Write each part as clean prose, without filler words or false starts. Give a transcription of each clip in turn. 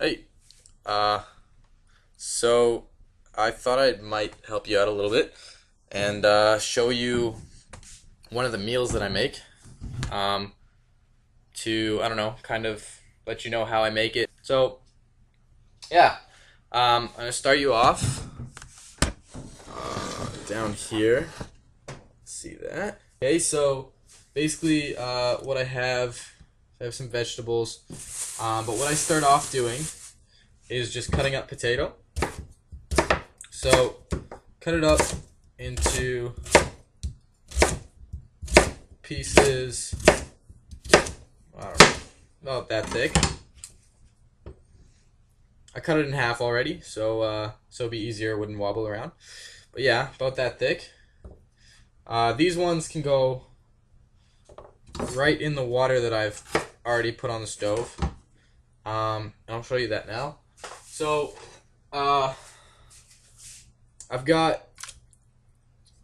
Hey, uh, so I thought I might help you out a little bit and show you one of the meals that I make. Um, to I don't know, kind of let you know how I make it. So yeah, I'm gonna start you off down here. See that? Okay, so basically, what I have some vegetables. But what I start off doing is just cutting up potato. So cut it up into pieces, I don't know, about that thick. I cut it in half already, so it'd be easier, it wouldn't wobble around. But yeah, about that thick. These ones can go right in the water that I've already put on the stove. And I'll show you that now. So, I've got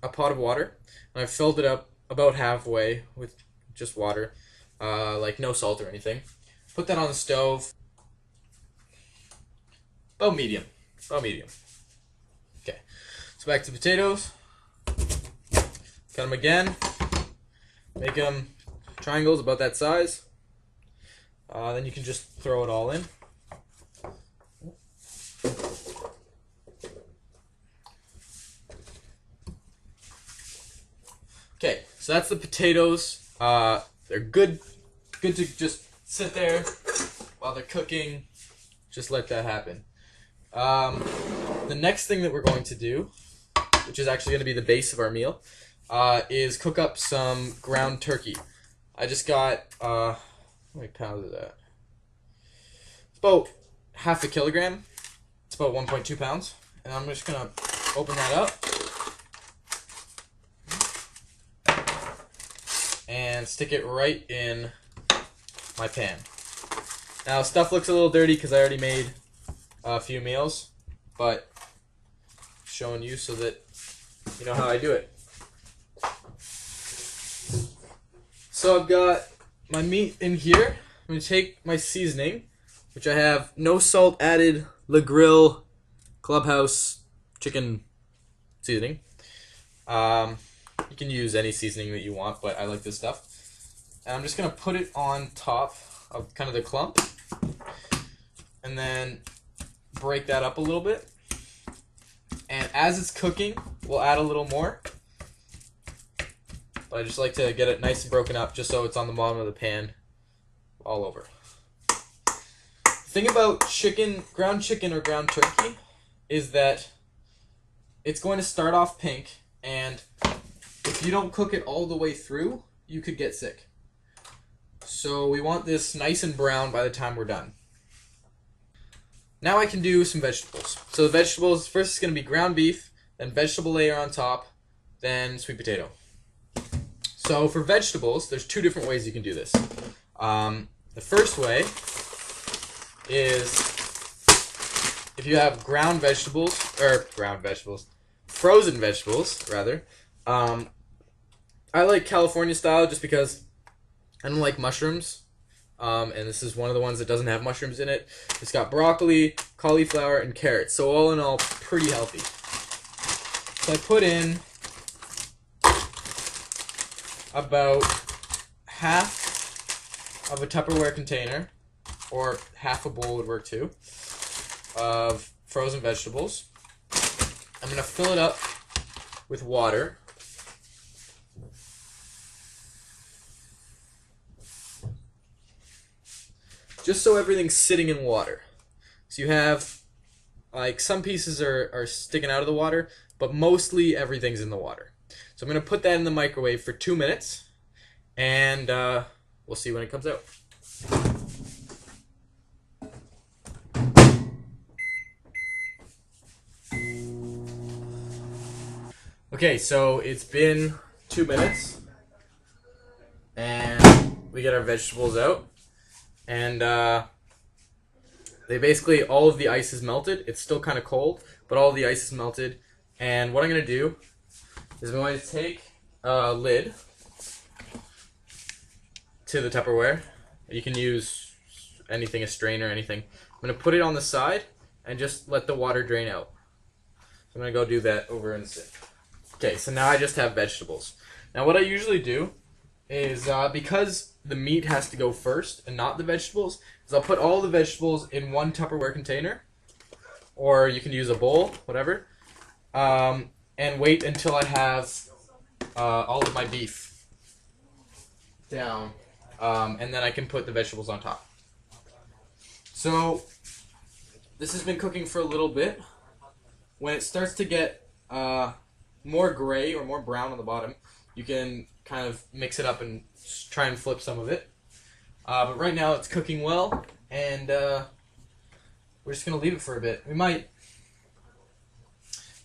a pot of water, and I've filled it up about halfway with just water, like no salt or anything. Put that on the stove, about medium, about medium. Okay, so back to potatoes. Cut them again, make them triangles about that size. Then you can just throw it all in. Okay, so that's the potatoes. They're good to just sit there while they're cooking. Just let that happen. The next thing that we're going to do, which is actually going to be the base of our meal, is cook up some ground turkey. I just got, how many pounds is that? It's about half a kilogram. It's about 1.2 pounds. And I'm just going to open that up and stick it right in my pan. Now, stuff looks a little dirty because I already made a few meals, but showing you so that you know how I do it. So I've got my meat in here. I'm going to take my seasoning, which I have no salt added Le Grill Clubhouse chicken seasoning. You can use any seasoning that you want, but I like this stuff. And I'm just going to put it on top of kind of the clump, and then break that up a little bit. And as it's cooking, we'll add a little more. But I just like to get it nice and broken up just so it's on the bottom of the pan all over. The thing about ground chicken or ground turkey is that it's going to start off pink, and if you don't cook it all the way through, you could get sick. So we want this nice and brown by the time we're done. Now I can do some vegetables. So the vegetables, first it's going to be ground beef, then vegetable layer on top, then sweet potato. So for vegetables, there's two different ways you can do this. The first way is if you have frozen vegetables, rather. I like California style just because I don't like mushrooms. And this is one of the ones that doesn't have mushrooms in it. It's got broccoli, cauliflower, and carrots. So all in all, pretty healthy. So I put in about half of a Tupperware container, or half a bowl would work too, of frozen vegetables. I'm going to fill it up with water. Just so everything's sitting in water. So you have, like, some pieces are sticking out of the water, but mostly everything's in the water. So I'm going to put that in the microwave for 2 minutes, and we'll see when it comes out. Okay, so it's been 2 minutes, and we get our vegetables out. And they basically, all of the ice is melted. It's still kind of cold, but all of the ice is melted. And what I'm going to do is I'm going to take a lid to the Tupperware. You can use anything, a strain or anything. I'm going to put it on the side and just let the water drain out. So I'm going to go do that over in the sink. Okay, so now I just have vegetables. Now what I usually do is, because the meat has to go first and not the vegetables, is I'll put all the vegetables in one Tupperware container, or you can use a bowl, whatever, and wait until I have all of my beef down, and then I can put the vegetables on top. So this has been cooking for a little bit. When it starts to get more gray or more brown on the bottom, you can kind of mix it up and try and flip some of it. But right now it's cooking well, and we're just going to leave it for a bit. We might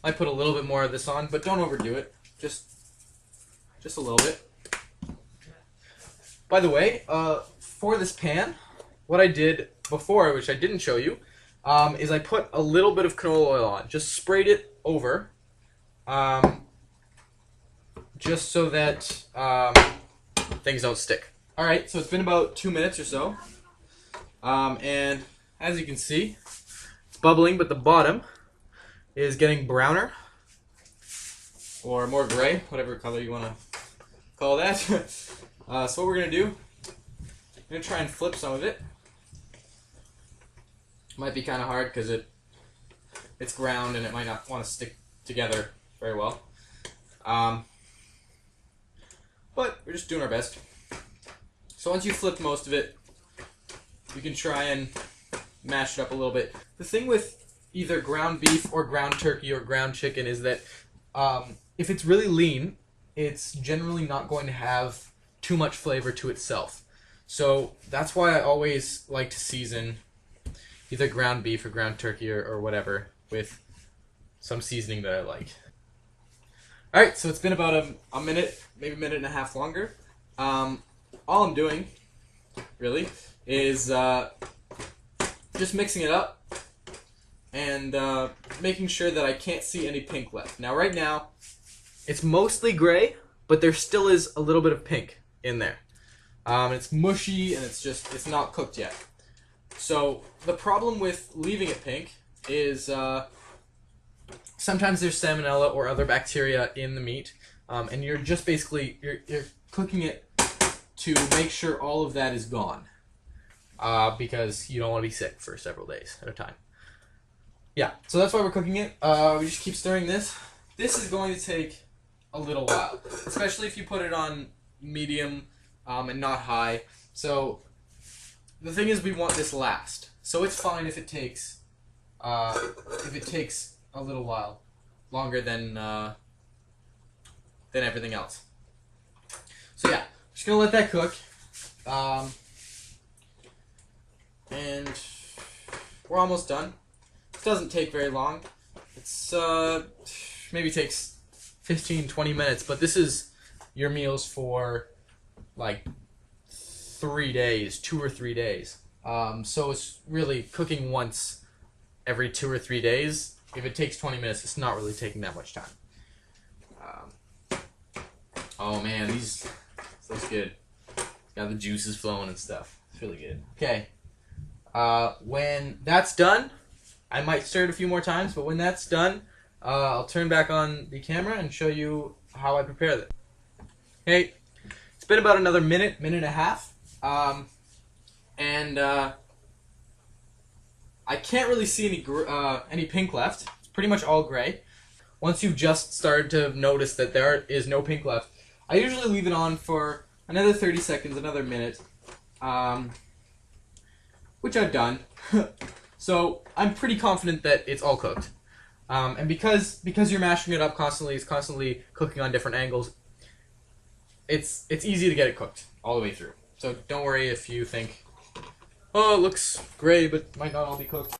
put a little bit more of this on, but don't overdo it. Just a little bit. By the way, for this pan, what I did before, which I didn't show you, is I put a little bit of canola oil on. Just sprayed it over, just so that things don't stick. Alright, so it's been about 2 minutes or so, and as you can see, it's bubbling, but the bottom is getting browner, or more gray, whatever color you want to call that. So what we're going to do, I'm going to try and flip some of it. Might be kind of hard because it's ground and it might not want to stick together very well. But we're just doing our best. So once you flip most of it, you can try and mash it up a little bit. The thing with either ground beef or ground turkey or ground chicken is that if it's really lean, it's generally not going to have too much flavor to itself. So that's why I always like to season either ground beef or ground turkey or whatever with some seasoning that I like. Alright, so it's been about a minute, maybe a minute and a half longer. All I'm doing, really, is just mixing it up and making sure that I can't see any pink left. Now right now, it's mostly gray, but there still is a little bit of pink in there. It's mushy and it's not cooked yet. So the problem with leaving it pink is sometimes there's salmonella or other bacteria in the meat, and you're just basically you're cooking it to make sure all of that is gone, because you don't want to be sick for several days at a time. Yeah, so that's why we're cooking it. We just keep stirring this. This is going to take a little while, especially if you put it on medium and not high. So the thing is, we want this last. So it's fine if it takes a little while, longer than everything else. So yeah, just gonna let that cook, and we're almost done. It doesn't take very long. It's maybe takes 15-20 minutes, but this is your meals for like 3 days, 2 or 3 days. So it's really cooking once every 2 or 3 days. If it takes 20 minutes, it's not really taking that much time. Oh man, this looks good. Got the juices flowing and stuff. It's really good. Okay. When that's done, I might stir it a few more times, but when that's done, I'll turn back on the camera and show you how I prepare that. Okay. It's been about another minute and a half. And I can't really see any pink left. It's pretty much all gray. Once you've just started to notice that there is no pink left, I usually leave it on for another 30 seconds, another minute, which I've done. So I'm pretty confident that it's all cooked. And because you're mashing it up constantly, it's constantly cooking on different angles, it's easy to get it cooked all the way through. So don't worry if you think, oh, it looks gray, but might not all be cooked.